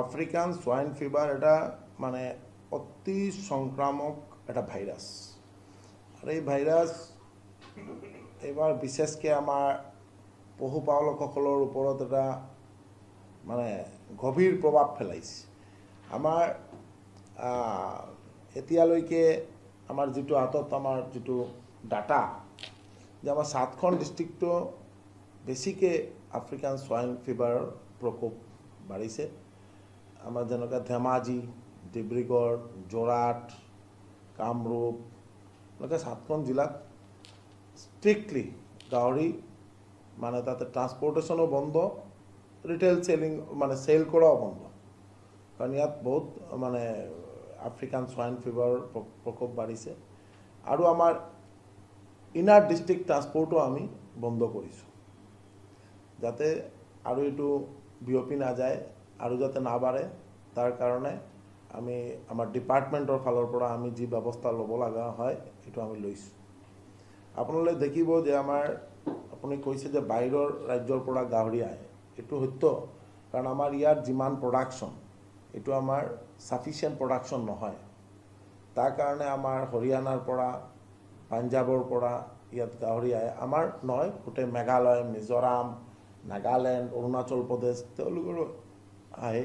African swine fever এটা মানে অতি সংক্ৰামক এটা ভাইৰাস আৰ এই ভাইৰাস এবাৰ বিশেষকৈ আমাৰ পশুপালকসকলৰ ওপৰত এটা মানে গভীৰ প্ৰভাৱ পেলাইছে আমাৰ এতিয়ালৈকে আমাৰ যিটো হাতত আমাৰ যিটো ডাটা যে আমাৰ 7খন ডিষ্ট্ৰিক্টটো বেছিকৈ আফ্ৰিকান সোয়াইন ফিভাৰৰ প্ৰকোপ বাঢ়িছে আমাৰ যেনেকৈ ধেমাজি ডিব্ৰুগড় যোৰহাট কামৰূপ এনেকৈ 7খন জিলাত স্ট্ৰিক্টলি গাহৰি মানে তাতে ট্ৰান্সপোৰ্টেশ্যনো বন্ধ ৰিটেইল সেলিং মানে সেল কৰাও বন্ধ কাৰণ ইয়াত বহুত মানে আফ্ৰিকান সোয়াইন ফিভাৰৰ প্ৰকোপ বাঢ়িছে আৰু আমাৰ ইনাৰ ডিষ্ট্ৰিক্ট ট্ৰান্সপোৰ্টো আমি বন্ধ কৰিছোঁ যাতে আৰু এইটো বিয়পি নাযায় আৰু যাতে নাবাঢ়ে তাৰ কাৰণে আমি আমাৰ ডিপাৰ্টমেণ্টৰ ফালৰ পৰা আমি যি ব্যৱস্থা ল'ব লগা হয় এইটো আমি লৈছোঁ আপোনালোকে দেখিব যে আমাৰ আপুনি কৈছে যে বাহিৰৰ ৰাজ্যৰ পৰা গাহৰি আহে এইটো সত্য কাৰণ আমাৰ ইয়াৰ যিমান প্ৰডাকশ্যন এইটো আমাৰ সাফিচিয়েণ্ট প্ৰডাকশ্যন নহয় তাৰ কাৰণে আমাৰ হৰিয়ানাৰ পৰা পাঞ্জাবৰ পৰা ইয়াত গাহৰি আহে আমাৰ নহয় গোটেই মেঘালয় মিজোৰাম নাগালেণ্ড অৰুণাচল প্ৰদেশ তেওঁলোকৰো আহে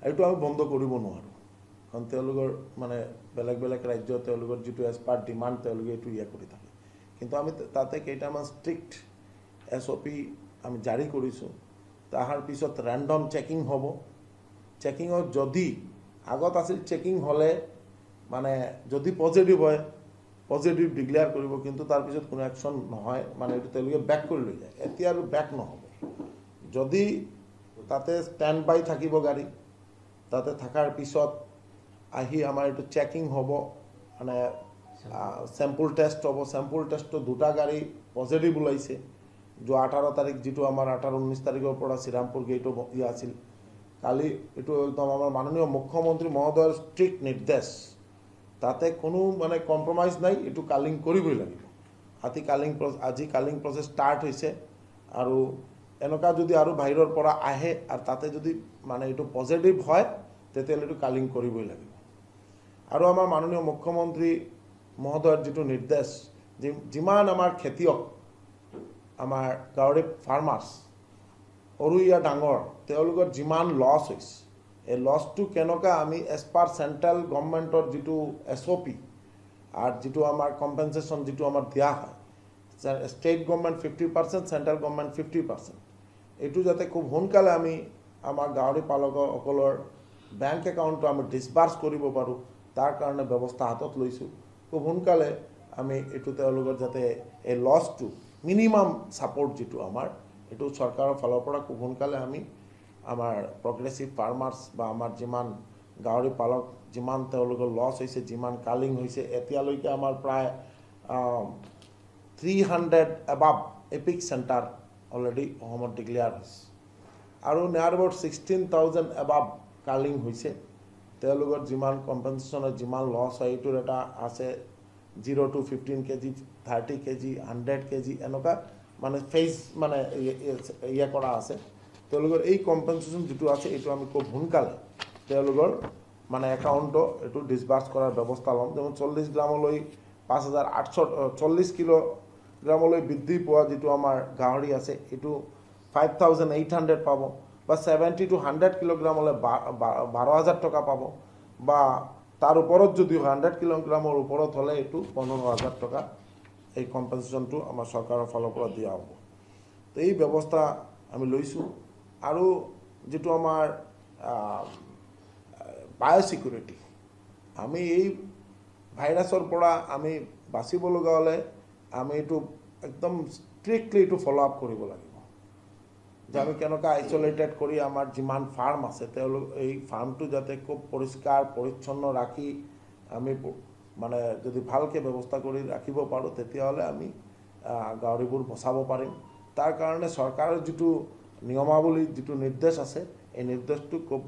এইটো আমি বন্ধ কৰিব নোৱাৰোঁ কাৰণ তেওঁলোকৰ মানে বেলেগ বেলেগ ৰাজ্য তেওঁলোকৰ যিটো এজ পাৰ ডিমাণ্ড তেওঁলোকে এইটো কৰি থাকে কিন্তু আমি তাতে কেইটামান ষ্ট্ৰিক্ট SOP আমি জাৰি কৰিছোঁ তাৰ পিছত ৰেণ্ডম চেকিং হ'ব চেকিঙত যদি আগত আছিল চেকিং হ'লে মানে যদি পজিটিভ হয় পজিটিভ ডিক্লেয়াৰ কৰিব কিন্তু তাৰপিছত কোনো একশ্যন নহয় মানে এইটো তেওঁলোকে বেক কৰি লৈ যায় এতিয়া আৰু বেক নহ'ব যদি তাতে ষ্টেণ্ড বাই থাকিব গাড়ী তাতে থকাৰ পিছত আহি আমাৰ এইটো চেকিং হ'ব মানে চেম্পল টেষ্ট হ'ব চেম্পল টেষ্টত 2টা গাড়ী পজিটিভ ওলাইছে যোৱা 18 তাৰিখ যিটো আমাৰ 18-19 তাৰিখৰ পৰা শ্ৰীৰামপুৰ গেটটো আছিল কালি এইটো একদম আমাৰ মাননীয় মুখ্যমন্ত্ৰী মহোদয়ৰ ষ্ট্ৰিক্ট নিৰ্দেশ তাতে কোনো মানে কম্প্ৰমাইজ নাই এইটো কালিং কৰিবই লাগিব আজি কালিং প্ৰচেছ ষ্টাৰ্ট হৈছে আৰু এনেকুৱা যদি আৰু বাহিৰৰ পৰা আহে আৰু তাতে যদি মানে এইটো পজিটিভ হয় তেতিয়াহ'লে এইটো কালিং কৰিবই লাগিব আৰু আমাৰ মাননীয় মুখ্যমন্ত্ৰী মহোদয়ৰ যিটো নিৰ্দেশ যিমান আমাৰ খেতিয়ক আমাৰ গাহৰি ফাৰ্মাৰ্ছ সৰু ইয়া ডাঙৰ তেওঁলোকৰ যিমান লছ হৈছে এই লছটো কেনেকৈ আমি এজ পাৰ চেণ্ট্ৰেল গভৰ্ণমেণ্টৰ যিটো SOP আৰু যিটো আমাৰ কম্পেনচেশ্যন যিটো আমাৰ দিয়া হয় ষ্টেট গভৰ্ণমেণ্ট 50% চেণ্ট্ৰেল গভৰ্ণমেণ্ট 50% এইটো যাতে খুব সোনকালে আমি আমাৰ গাহৰি পালকসকলৰ বেংক একাউণ্টটো আমি ডিছবাৰ্চ কৰিব পাৰোঁ তাৰ কাৰণে ব্যৱস্থা হাতত লৈছোঁ খুব সোনকালে আমি এইটো তেওঁলোকৰ যাতে এই লছটো মিনিমাম ছাপোৰ্ট যিটো আমাৰ এইটো চৰকাৰৰ ফালৰ পৰা খুব সোনকালে আমি আমাৰ প্ৰগ্ৰেছিভ ফাৰ্মাৰ্ছ বা আমাৰ যিমান গাহৰি পালক যিমান তেওঁলোকৰ লছ হৈছে যিমান কালিং হৈছে এতিয়ালৈকে আমাৰ প্ৰায় 300 এবাভ এপিক চেণ্টাৰ অলৰেডি অসমত ডিক্লেয়াৰ হৈছে আৰু নিয়াৰ এবাউট 16,000 এবাভ কালিং হৈছে তেওঁলোকৰ যিমান কম্পেনচেশ্যনৰ যিমান লছ হয় এইটোৰ এটা আছে 0 to 15 kg 30 kg 100 kg এনেকুৱা মানে ফেজ মানে কৰা আছে তেওঁলোকৰ এই কম্পেনচেশ্যন যিটো আছে এইটো আমি খুব সোনকালে তেওঁলোকৰ মানে একাউণ্টটো এইটো ডিছবাৰ্চ কৰাৰ ব্যৱস্থা ল'ম যেনে 40 গ্ৰামলৈ 5,840 কিলোগ্ৰামলৈ বৃদ্ধি পোৱা যিটো আমাৰ গাহৰি আছে এইটো 5,800 পাব বা 70 to 100 কিলোগ্ৰামলৈ 12,000 টকা পাব বা তাৰ ওপৰত যদি 100 কিলোগ্ৰামৰ ওপৰত হ'লে এইটো 15,000 টকা এই কম্পেনচেশ্যনটো আমাৰ চৰকাৰৰ ফালৰ পৰা দিয়া হ'ব তো এই ব্যৱস্থা আমি লৈছোঁ আৰু যিটো আমাৰ বায়'ছিকিউৰিটি আমি এই ভাইৰাছৰ পৰা আমি বাচিব লগা হ'লে আমি এইটো একদম ষ্ট্ৰিক্টলি এইটো ফ'ল' আপ কৰিব লাগিব যে আমি কেনেকৈ আইচলেটেড কৰি আমাৰ যিমান ফাৰ্ম আছে তেওঁলোক এই ফাৰ্মটো যাতে খুব পৰিষ্কাৰ পৰিচ্ছন্ন ৰাখি আমি মানে যদি ভালকৈ ব্যৱস্থা কৰি ৰাখিব পাৰোঁ তেতিয়াহ'লে আমি গাহৰিবোৰ বচাব পাৰিম তাৰ কাৰণে চৰকাৰৰ যিটো নিয়মাৱলী যিটো নিৰ্দেশ আছে এই নিৰ্দেশটো খুব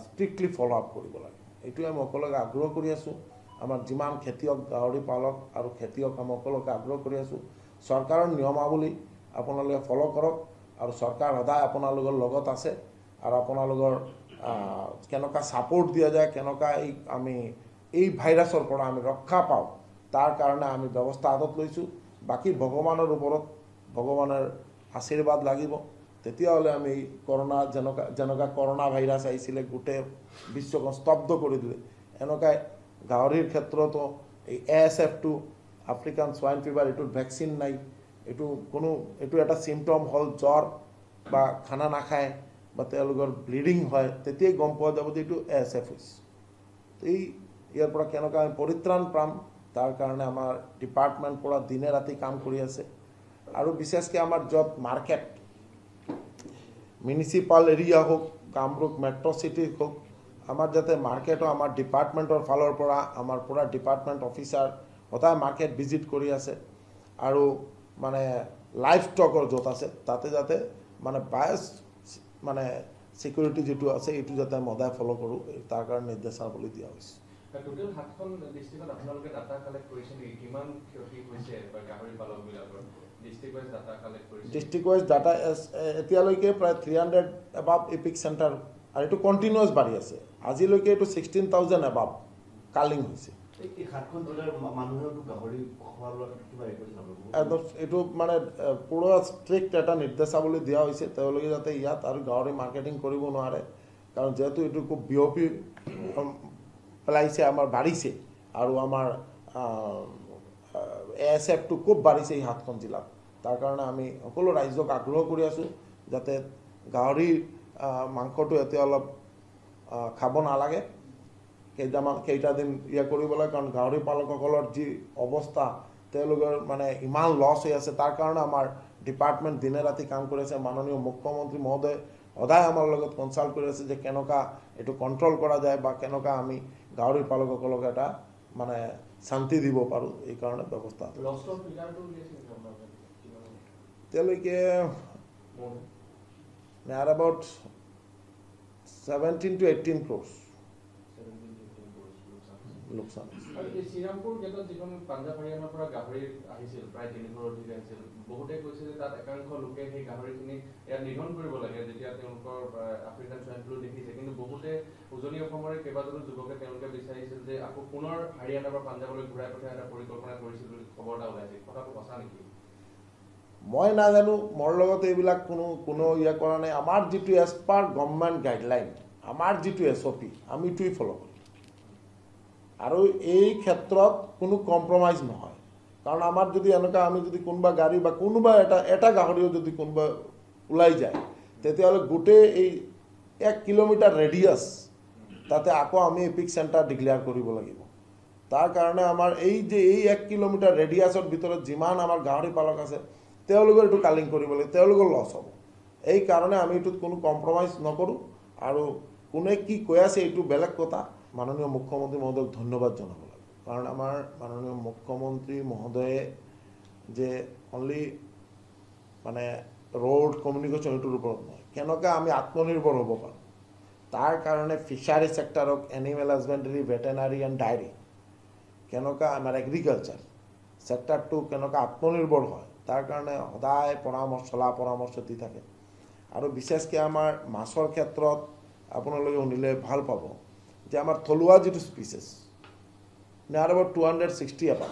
ষ্ট্ৰিক্টলি ফ'ল' আপ কৰিব লাগে এইটোৱে আমি সকলোকে আগ্ৰহ কৰি আছোঁ আমাৰ যিমান খেতিয়ক গাহৰি পালক আৰু খেতিয়ক আমি সকলোকে আগ্ৰহ কৰি আছোঁ চৰকাৰৰ নিয়মাৱলী আপোনালোকে ফ'ল' কৰক আৰু চৰকাৰ সদায় আপোনালোকৰ লগত আছে আৰু আপোনালোকৰ কেনেকুৱা ছাপোৰ্ট দিয়া যায়, কেনেকুৱা আমি এই ভাইৰাছৰ পৰা আমি ৰক্ষা পাওঁ, তাৰ কাৰণে আমি ব্যৱস্থা হাতত লৈছোঁ। বাকী ভগৱানৰ ওপৰত ভগৱানৰ আশীৰ্বাদ লাগিব, তেতিয়াহ'লে আমি কৰোণা যেনেকুৱা কৰোণা ভাইৰাছ আহিছিলে গোটেই বিশ্বক স্তব্ধ কৰি দিলে, এনেকুৱাই গাহৰিৰ ক্ষেত্ৰতো এই ASF2 আফ্ৰিকান সোয়াইন ফিভাৰ, এইটোৰ ভেকচিন নাই। এইটো এটা চিমটম হ'ল জ্বৰ বা খানা নাখায় বা তেওঁলোকৰ ব্লিডিং হয়, তেতিয়াই গম পোৱা যাব যে এইটো ASF হৈছে। ইয়াৰ পৰা কেনেকৈ আমি পৰিত্ৰাণ পাম, তাৰ কাৰণে আমাৰ ডিপাৰ্টমেণ্ট পৰা দিনে ৰাতি কাম কৰি আছে। আৰু বিশেষকৈ আমাৰ য'ত মাৰ্কেট মিউনিচিপাল এৰিয়া হোক, কামৰূপ মেট্ৰ' চিটি হোক, আমাৰ যাতে মাৰ্কেটো আমাৰ ডিপাৰ্টমেণ্টৰ ফালৰ পৰা আমাৰ পুৰা ডিপাৰ্টমেণ্ট অফিচাৰ সদায় মাৰ্কেট ভিজিট কৰি আছে। আৰু মানে লাইফ ষ্টকৰ য'ত আছে তাতে যাতে মানে সিকিউৰিটি যিটো আছে এইটো যাতে আমি সদায় ফ'ল' কৰোঁ, তাৰ কাৰণে নিৰ্দেশাৱলী দিয়া হৈছে। টোটেল 7খন ডিষ্ট্ৰিক্টত আপোনালোকে ডাটা কালেক্ট কৰিছে নেকি? কিমান ক্ষতি হৈছে গাহৰি পালকবিলাকৰ? ডিষ্ট্ৰিক্ট ৱাইজ ডাটা কালেক্ট কৰিছে? ডিষ্ট্ৰিক্ট ৱাইজ ডাটা এতিয়ালৈকে প্ৰায় 300 এবাভ এপিক চেণ্টাৰ, আৰু এইটো কণ্টিনিউৱাছ বাঢ়ি আছে। আজিলৈকে এইটো 16,000 এবাভ কালিং হৈছে। এইটো মানে পুৰা ষ্ট্ৰিক্ট এটা নিৰ্দেশাৱলী দিয়া হৈছে, তেওঁলোকে যাতে ইয়াত আৰু গাহৰি মাৰ্কেটিং কৰিব নোৱাৰে, কাৰণ যিহেতু এইটো খুব বিয়পি পেলাইছে, আমাৰ বাঢ়িছে, আৰু আমাৰ ASF2 খুব বাঢ়িছে এই 7খন জিলাত। তাৰ কাৰণে আমি সকলো ৰাইজক আগ্ৰহ কৰি আছোঁ যাতে গাহৰিৰ মাংসটো এতিয়া অলপ খাব নালাগে, কেইটা দিন কৰিব লাগে, কাৰণ গাহৰি পালকসকলৰ যি অৱস্থা, তেওঁলোকৰ মানে ইমান লছ হৈ আছে। তাৰ কাৰণে আমাৰ ডিপাৰ্টমেণ্ট দিনে ৰাতি কাম কৰি আছে। মাননীয় মুখ্যমন্ত্ৰী মহোদয় সদায় আমাৰ লগত কনচাল্ট কৰি আছে যে কেনেকুৱা এইটো কণ্ট্ৰল কৰা যায় বা কেনেকুৱা আমি গাহৰি পালকসকলক এটা মানে শান্তি দিব পাৰোঁ, এই কাৰণে ব্যৱস্থা। এতিয়ালৈকে নিয়াৰ এবাউট 17 to 18 crores লোকচান। শ্ৰীৰামপুৰ গেটত যিখন পাঞ্জাৱ হাৰিয়ানাৰ পৰা গাহৰি আহিছিল, প্ৰায় 3 crore অধিক আহিছিল, বহুতে কৈছে যে তাত একাংশ লোকে সেই গাহৰিখিনি ইয়াত নিধন কৰিব লাগে যেতিয়া তেওঁলোকৰ আফ্ৰিকান সোয়াইন ফ্লু দেখিছে। কিন্তু বহুতে উজনি অসমৰে কেইবাজনো যুৱকে তেওঁলোকে বিচাৰিছিল যে আকৌ পুনৰ হাৰিয়ানাৰ পৰা পাঞ্জাৱলৈ ঘূৰাই পঠিওৱাৰ এটা পৰিকল্পনা কৰিছিল বুলি খবৰ এটা ওলাইছিল, কথাটো সঁচা নেকি? মই নাজানো, মোৰ লগত এইবিলাক কোনো কৰা নাই। আমাৰ যিটো এজ পাৰ গভৰ্ণমেণ্ট গাইডলাইন, আমাৰ যিটো SOP, আমি এইটোৱেই ফ'ল' কৰোঁ, আৰু এই ক্ষেত্ৰত কোনো কম্প্ৰমাইজ নহয়। কাৰণ আমাৰ যদি এনেকুৱা, আমি যদি কোনোবা গাড়ী বা কোনোবা এটা গাহৰিও যদি কোনোবা ওলাই যায়, তেতিয়াহ'লে গোটেই এই 1 কিলোমিটাৰ ৰেডিয়াছ তাতে আকৌ আমি এপিক চেণ্টাৰ ডিক্লেয়াৰ কৰিব লাগিব। তাৰ কাৰণে আমাৰ এই 1 কিলোমিটাৰ ৰেডিয়াছৰ ভিতৰত যিমান আমাৰ গাহৰি পালক আছে, তেওঁলোকৰ এইটো কালিং কৰিব লাগিব, তেওঁলোকৰ লছ হ'ব। এই কাৰণে আমি এইটোত কোনো কম্প্ৰমাইজ নকৰোঁ। আৰু কোনে কি কৈ আছে এইটো বেলেগ কথা। মাননীয় মুখ্যমন্ত্ৰী মহোদয়ক ধন্যবাদ জনাব লাগে, কাৰণ আমাৰ মাননীয় মুখ্যমন্ত্ৰী মহোদয়ে যে অনলি মানে ৰোড কমিউনিকেশ্যন এইটোৰ ওপৰত নহয়, কেনেকৈ আমি আত্মনিৰ্ভৰ হ'ব পাৰোঁ, তাৰ কাৰণে ফিচাৰী ছেক্টৰক, animal husbandry, veterinary and dairy, কেনেকুৱা আমাৰ এগ্ৰিকালচাৰ ছেক্টৰটো কেনেকুৱা আত্মনিৰ্ভৰ হয়, তাৰ কাৰণে সদায় পৰামৰ্শ দি থাকে। আৰু বিশেষকৈ আমাৰ মাছৰ ক্ষেত্ৰত আপোনালোকে শুনিলে ভাল পাব যে আমাৰ থলুৱা যিটো স্পিচেছ নিয়াৰ এবাউট 260 এবাৰ,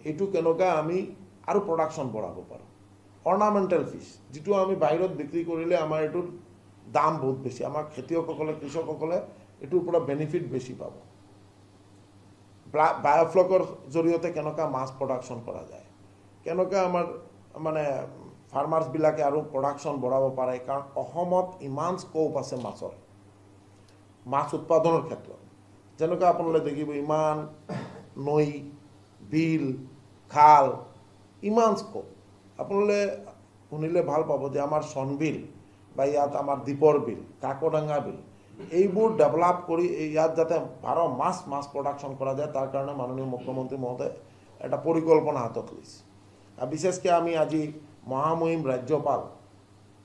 এইটো কেনেকুৱা আমি আৰু প্ৰডাকশ্যন বঢ়াব পাৰোঁ। অৰ্নামেণ্টেল ফিছ, যিটো আমি বাহিৰত বিক্ৰী কৰিলে আমাৰ এইটোৰ দাম বহুত বেছি, আমাৰ কৃষকসকলে এইটোৰ পৰা বেনিফিট বেছি পাব। বায়'ফ্লকৰ জৰিয়তে কেনেকুৱা মাছ প্ৰডাকশ্যন কৰা যায়, কেনেকৈ আমাৰ মানে ফাৰ্মাৰ্ছবিলাকে আৰু প্ৰডাকশ্যন বঢ়াব পাৰে, কাৰণ অসমত ইমান স্ক'প আছে মাছ উৎপাদনৰ ক্ষেত্ৰত। যেনেকৈ আপোনালোকে দেখিব ইমান নৈ, বিল, খাল, ইমান স্ক'প। আপোনালোকে শুনিলে ভাল পাব যে আমাৰ চনবিল বা ইয়াত আমাৰ দীপৰ বিল, কাকডাঙ্গা বিল, এইবোৰ ডেভেলপ কৰি ইয়াত যাতে 12 মাছ প্ৰডাকশ্যন কৰা যায়, তাৰ কাৰণে মাননীয় মুখ্যমন্ত্ৰী মহোদয় এটা পৰিকল্পনা হাতত লৈছে। আৰু বিশেষকৈ আমি আজি মহামহিম ৰাজ্যপাল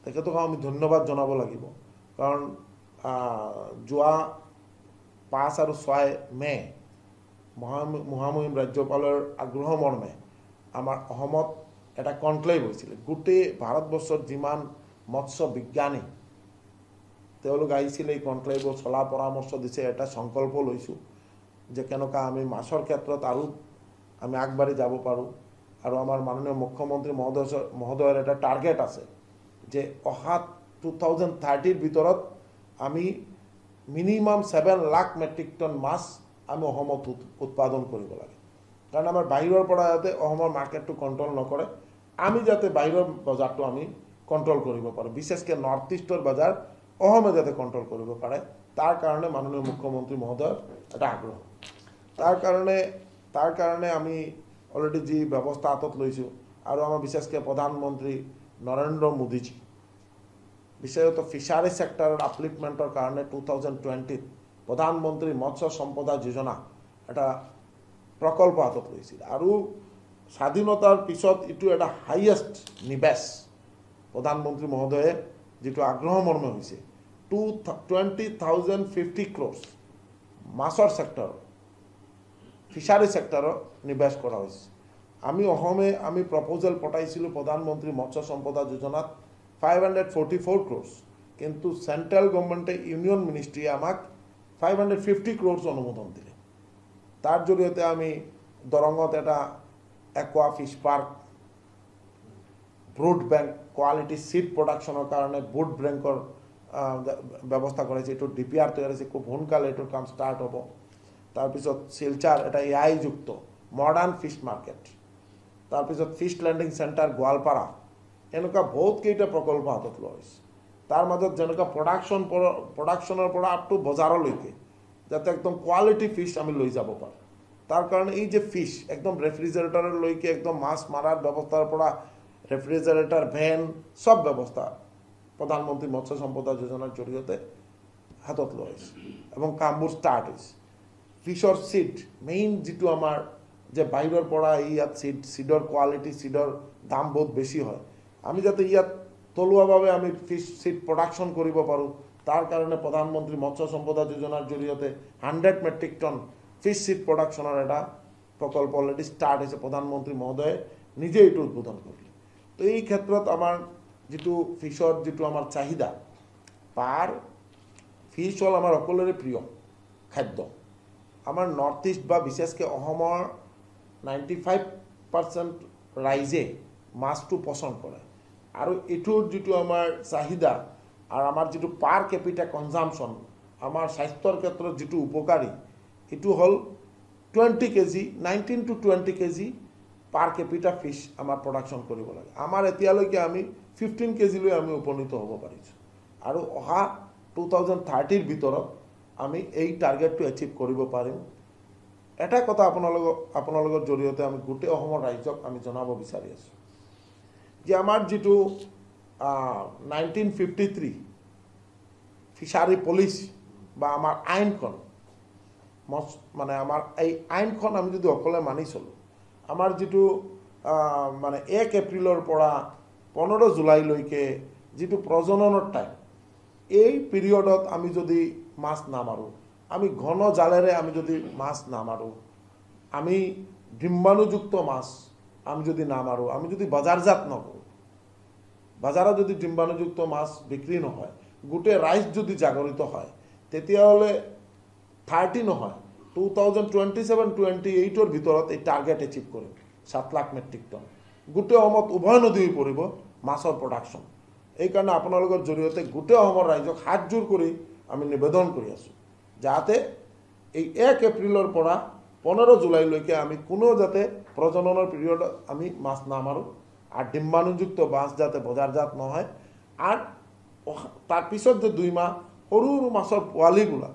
তেখেতক আমি ধন্যবাদ জনাব লাগিব, কাৰণ যোৱা 5 আৰু 6 মে মহামহিম ৰাজ্যপালৰ আগ্ৰহ মৰ্মে আমাৰ অসমত এটা কনক্লেভ হৈছিলে। গোটেই ভাৰতবৰ্ষৰ যিমান মৎস্য বিজ্ঞানী তেওঁলোক আহিছিল এই কনক্লেভৰ চলা পৰামৰ্শ দিছে এটা সংকল্প লৈছোঁ যে কেনেকুৱা আমি মাছৰ ক্ষেত্ৰত আৰু আমি আগবাঢ়ি যাব পাৰোঁ আৰু আমাৰ মাননীয় মুখ্যমন্ত্ৰী মহোদয়ৰ এটা টাৰ্গেট আছে যে অহা 2030 ভিতৰত আমি মিনিমাম 7 লাখ মেট্ৰিক টন মাছ আমি অসমত উৎপাদন কৰিব লাগে কাৰণ আমাৰ বাহিৰৰ পৰা যাতে অসমৰ মাৰ্কেটটো কণ্ট্ৰল নকৰে আমি যাতে বাহিৰৰ বজাৰটো আমি কণ্ট্ৰল কৰিব পাৰোঁ বিশেষকৈ নৰ্থ ইষ্টৰ বজাৰ অসমে যাতে কণ্ট্ৰল কৰিব পাৰে তাৰ কাৰণে মাননীয় মুখ্যমন্ত্ৰী মহোদয়ৰ এটা আগ্ৰহ তাৰ কাৰণে আমি অলৰেডি যি ব্যৱস্থা হাতত লৈছোঁ আৰু আমাৰ বিশেষকৈ প্ৰধানমন্ত্ৰী নৰেন্দ্ৰ মোদীজী বিশেষত ফিচাৰী সেক্টৰৰ আপলিফমেণ্টৰ কাৰণে 2020 প্ৰধানমন্ত্ৰী মৎস্য সম্পদা যোজনা এটা প্ৰকল্প হাতত লৈছিল আৰু স্বাধীনতাৰ পিছত এইটো এটা হাইয়েষ্ট নিবেশ প্ৰধানমন্ত্ৰী মহোদয়ে যেটো আগ্ৰহ মৰ্মে হৈছে 20,050 crores মাছৰ সেক্টৰ ফিচাৰী সেক্টৰৰ নিবেশ কৰা হৈছে আমি অসমে আমি প্ৰপোজাল পঠাইছিলোঁ প্ৰধানমন্ত্ৰী মৎস্য সম্পদা যোজনাত 544 crores কিন্তু সেন্ট্ৰাল গভৰ্নমেন্টে ইউনিয়ন মিনিস্ট্ৰি আমাক 550 crores অনুমোদন দিলে তাৰ জৰিয়তে আমি দৰঙত এটা aqua fish park brood bank quality seed প্ৰডাকশনৰ কাৰণে ব্ৰুড বেংকৰ ব্যৱস্থা কৰাইছে এইটো ডিপিআৰ তৈয়াৰ হৈছে খুব সোনকালে এইটোৰ কাম ষ্টাৰ্ট হ'ব তাৰপিছত শিলচাৰ এটা এআই যুক্ত মডাৰ্ণ ফিশ মাৰ্কেট তাৰপিছত ফিশ লেণ্ডিং চেণ্টাৰ গোৱালপাৰা এনেকুৱা বহুত কেইটা প্ৰকল্প হাতত লোৱা হৈছে তাৰ মাজত যেনেকুৱা প্ৰডাকশ্যনৰ পৰা আপ টু বজাৰলৈকে যাতে একদম কোৱালিটি ফিশ আমি লৈ যাব পাৰোঁ তাৰ কাৰণে এই যে ফিশ একদম ৰেফ্ৰিজাৰেটৰলৈকে একদম মাছ মাৰাৰ ব্যৱস্থাৰ পৰা ৰেফ্ৰিজাৰেটৰ ভেন সব ব্যৱস্থা প্ৰধানমন্ত্ৰী মৎস্য সম্পদা যোজনাৰ জৰিয়তে হাতত লোৱা হৈছে এবং কামবোৰ ষ্টাৰ্ট হৈছে ফিশৰ সিড মেইন যেটো আমাৰ যে বাহিৰৰ পৰা ইয়াত সিডৰ কোৱালিটি সিডৰ দাম বহুত বেছি হয় আমি যাতে ইয়াত তলুৱাভাৱে আমি ফিশ সিড প্ৰডাকশ্যন কৰিব পাৰোঁ তাৰ কাৰণে প্ৰধানমন্ত্ৰী মৎস্য সম্পদা যোজনাৰ জৰিয়তে 100 মেট্ৰিক টন ফিশ সিড প্ৰডাকশ্যনৰ এটা প্ৰকল্প অলৰেডি ষ্টাৰ্ট হৈছে প্ৰধানমন্ত্ৰী মহোদয়ে নিজে এইটো উদ্বোধন কৰিলে তো এই ক্ষেত্ৰত আমাৰ যেটো ফিশৰ যেটো আমাৰ চাহিদা পাৰ ফিশ হ'ল আমাৰ সকলোৰে প্ৰিয় খাদ্য আমাৰ নৰ্থ ইষ্ট বা বিশেষকৈ অসমৰ 95% ৰাইজে মাছটো পছন্দ কৰে আৰু এটোৰ যেটো আমাৰ চাহিদা আৰু আমাৰ যেটো পাৰ ক্যাপিটা কনজাম্পশন আমাৰ স্বাস্থ্যৰ ক্ষেত্ৰত যেটো উপকাৰী এটো হল 20 KG 19 to 20 KG per capital fish আমাৰ প্ৰডাকশ্যন কৰিব লাগে আমাৰ এতিয়ালৈকে আমি 15 কেজি লৈ আমি উপনীত হ'ব পাৰিছো আৰু অহা 2030 ভিতৰত আমি এই টাৰ্গেটটো এচিভ কৰিব পাৰিম এটা কথা আপোনালোকৰ জৰিয়তে আমি গোটেই অসমৰ ৰাজ্যক আমি জনাব বিচাৰি আছো যে আমাৰ যেটো 1953 ফিচাৰী পলিচি বা আমাৰ আইনখন মানে আমাৰ এই আইনখন আমি যদি অকলে মানি চলো আমাৰ যেটো মানে 1 এপ্ৰিলৰ পৰা 15 জুলাইলৈকে যেটো প্ৰজননৰ টাইম এই পিৰিয়ডত আমি যদি মাছ না মাৰোঁ আমি ঘন জালেৰে আমি যদি মাছ না মাৰোঁ আমি ডিম্বাণুযুক্ত মাছ আমি যদি না মাৰোঁ আমি যদি বজাৰজাত নকৰোঁ বজাৰত যদি ডিম্বাণুযুক্ত মাছ বিক্ৰী নহয় গোটেই ৰাইজ যদি জাগৰিত হয় তেতিয়াহ'লে 30 নহয় 2027-28 ভিতৰত এই টাৰ্গেট এচিভ কৰিম 7 লাখ মেট্ৰিক টন গোটেই অসমত উভয় নদী হৈ পৰিব মাছৰ প্ৰডাকশ্যন এই কাৰণে আপোনালোকৰ জৰিয়তে গোটেই অসমৰ ৰাইজক হাত জোৰ কৰি আমি নিবেদন কৰি আছো যাতে এই 1 এপ্ৰিলৰ পৰা 15 জুলাইলৈকে আমি কোনো যাতে প্ৰজননৰ পিৰিয়ডত আমি মাছ না মাৰোঁ আৰু ডিম্বাণুযুক্ত মাছ যাতে বজাৰজাত নহয় আৰু তাৰ পিছত যে 2 মাহ সৰু মাছৰ পোৱালিগুলা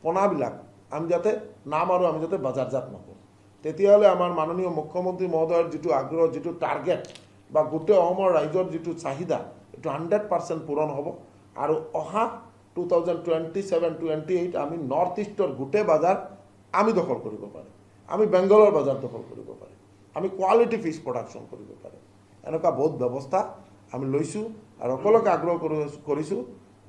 পোনাবিলাক আমি যাতে না মাৰোঁ আমি যাতে বজাৰজাত নকৰোঁ তেতিয়াহ'লে আমাৰ মাননীয় মুখ্যমন্ত্ৰী মহোদয়ৰ যেটো আগ্ৰহ যেটো টাৰ্গেট বা গোটেই অসমৰ ৰাইজৰ যেটো চাহিদা এটো 100% পূৰণ হ'ব আৰু অহা 2027-28 আমি নৰ্থ ইষ্টৰ গোটেই বজাৰ আমি দখল কৰিব পাৰিম আমি বেংগলৰ বজাৰ দখল কৰিব পাৰিম আমি কোৱালিটি ফিশ প্ৰডাকশ্যন কৰিব পাৰিম এনেকুৱা বহুত ব্যৱস্থা আমি লৈছোঁ আৰু সকলোকে আগ্ৰহ কৰিছোঁ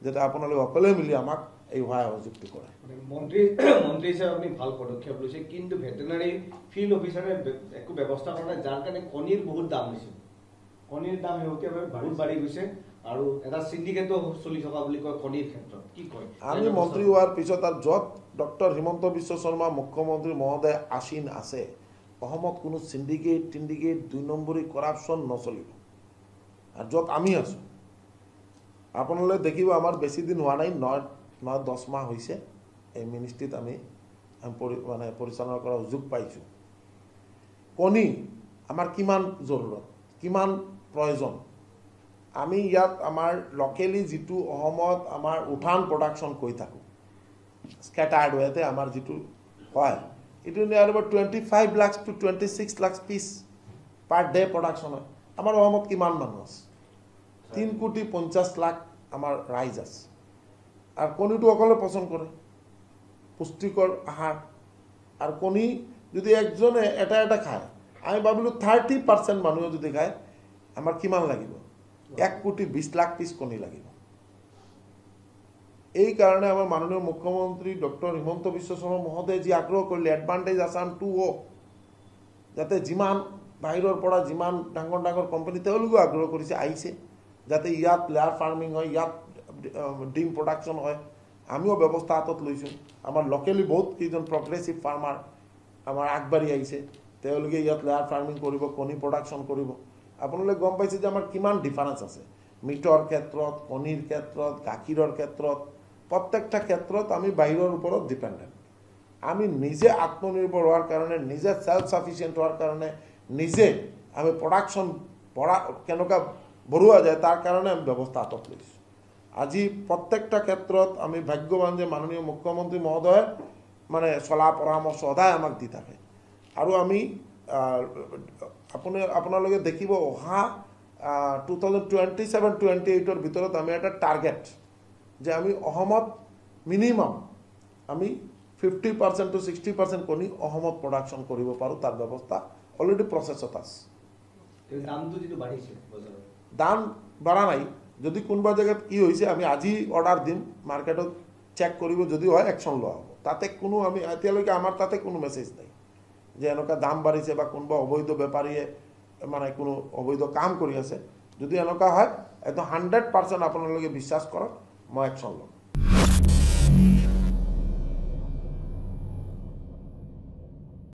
যাতে আপোনালোকে সকলোৱে মিলি আমাক এই সহায় সহযোগিতা কৰে মন্ত্ৰী হিচাপে আপুনি ভাল পদক্ষেপ লৈছে কিন্তু ভেটেনাৰী ফিল্ড অফিচাৰে একো ব্যৱস্থা কৰা নাই যাৰ কাৰণে কণীৰ বহুত দাম হৈছে কণীৰ দাম শেহতীয়াভাৱে বহুত বাঢ়ি গৈছে আৰু এটা সিন্ডিকেটো চলি থকা বুলি কয় কণীৰ ক্ষেত্ৰত কি কয় আমি মন্ত্ৰী হোৱাৰ পিছত আৰু য'ত ডক্টৰ হিমন্ত বিশ্ব শৰ্মা মুখ্যমন্ত্ৰী মহোদয় আসীন আছে অসমত কোনো সিন্ডিকেট টিন্ডিকেট 2 নম্বৰী কৰাপশ্যন নচলিব আৰু য'ত আমি আছোঁ আপোনালোকে দেখিব আমাৰ বেছি দিন হোৱা নাই 9-10 মাহ হৈছে এই মিনিষ্ট্ৰীত আমি মানে পৰিচালনা কৰাৰ সুযোগ পাইছোঁ কণী আমাৰ কিমান জৰুৰত কিমান প্ৰয়োজন আমি ইয়াত আমাৰ লোকেলি যিটো অসমত আমাৰ উঠান প্ৰডাকশ্যন কৰি থাকোঁ স্কেটাৰ্ড ৱেতে আমাৰ যিটো হয় এইটো near about 25 lakhs to 26 lakhs piece per day production হয় আমাৰ অসমত কিমান মানুহ আছে 3,50 লাখ আমাৰ ৰাইজ আছে আৰু কণীটো অকলে পচন্দ কৰে পুষ্টিকৰ আহাৰ আৰু কণী যদি একজনে এটা খায় আমি ভাবিলোঁ 30% মানুহে যদি খায় আমাৰ কিমান লাগিব 1,20 লাখ পিচ কণী লাগিব এই কাৰণে আমাৰ মাননীয় মুখ্যমন্ত্ৰী ডক্টৰ হিমন্ত বিশ্ব শৰ্মা মহোদয়ে যি আগ্ৰহ কৰিলে এডভান্টেজ আছাম 2 যাতে যিমান বাহিৰৰ পৰা যিমান ডাঙৰ ডাঙৰ কোম্পানী তেওঁলোকেও আগ্ৰহ কৰিছে আহিছে যাতে ইয়াত লেয়াৰ ফাৰ্মিং হয় ইয়াত ডিম প্ৰডাকশ্যন হয় আমিও ব্যৱস্থা হাতত লৈছোঁ আমাৰ লোকেলি বহুত কেইজন প্ৰগ্ৰেছিভ ফাৰ্মাৰ আমাৰ আগবাঢ়ি আহিছে তেওঁলোকে ইয়াত লেয়াৰ ফাৰ্মিং কৰিব কণী প্ৰডাকশ্যন কৰিব আপোনালোকে গম পাইছে যে আমাৰ কিমান ডিফাৰেঞ্চ আছে মিটৰ ক্ষেত্ৰত কণীৰ ক্ষেত্ৰত গাখীৰৰ ক্ষেত্ৰত প্ৰত্যেকটা ক্ষেত্ৰত আমি বাহিৰৰ ওপৰত ডিপেণ্ডেণ্ট আমি নিজে আত্মনিৰ্ভৰ হোৱাৰ কাৰণে নিজে সেল্ফ সাফিচিয়েণ্ট হোৱাৰ কাৰণে নিজে আমি প্ৰডাকশ্যন কেনেকুৱা বঢ়োৱা যায় তাৰ কাৰণে আমি ব্যৱস্থা হাতত লৈছোঁ আজি প্ৰত্যেকটা ক্ষেত্ৰত আমি ভাগ্যৱান যে মাননীয় মুখ্যমন্ত্ৰী মহোদয়ে মানে চলা পৰামৰ্শ সদায় আমাক দি থাকে আৰু আমি আপোনালোকে দেখিব অহা 2027-28 ভিতৰত আমি এটা টাৰ্গেট যে আমি অসমত মিনিমাম আমি 50% to 60% কণী অসমত প্ৰডাকশ্যন কৰিব পাৰোঁ তাৰ ব্যৱস্থা অলৰেডি প্ৰচেছত আছে দামটো যিটো বাঢ়িছে বজাৰত দাম বাঢ়া নাই যদি কোনোবা জেগাত কি হৈছে আমি আজি অৰ্ডাৰ দিম মাৰ্কেটত চেক কৰিব যদি হয় একশ্যন লোৱা হ'ব তাতে কোনো আমি এতিয়ালৈকে আমাৰ তাতে কোনো মেছেজ নাই যে এনেকুৱা দাম বাঢ়িছে বা কোনোবা অবৈধ বেপাৰীয়ে মানে কোনো অবৈধ কাম কৰি আছে যদি এনেকুৱা হয় একদম 100% আপোনালোকে বিশ্বাস কৰক মই একশ্যন ল'ম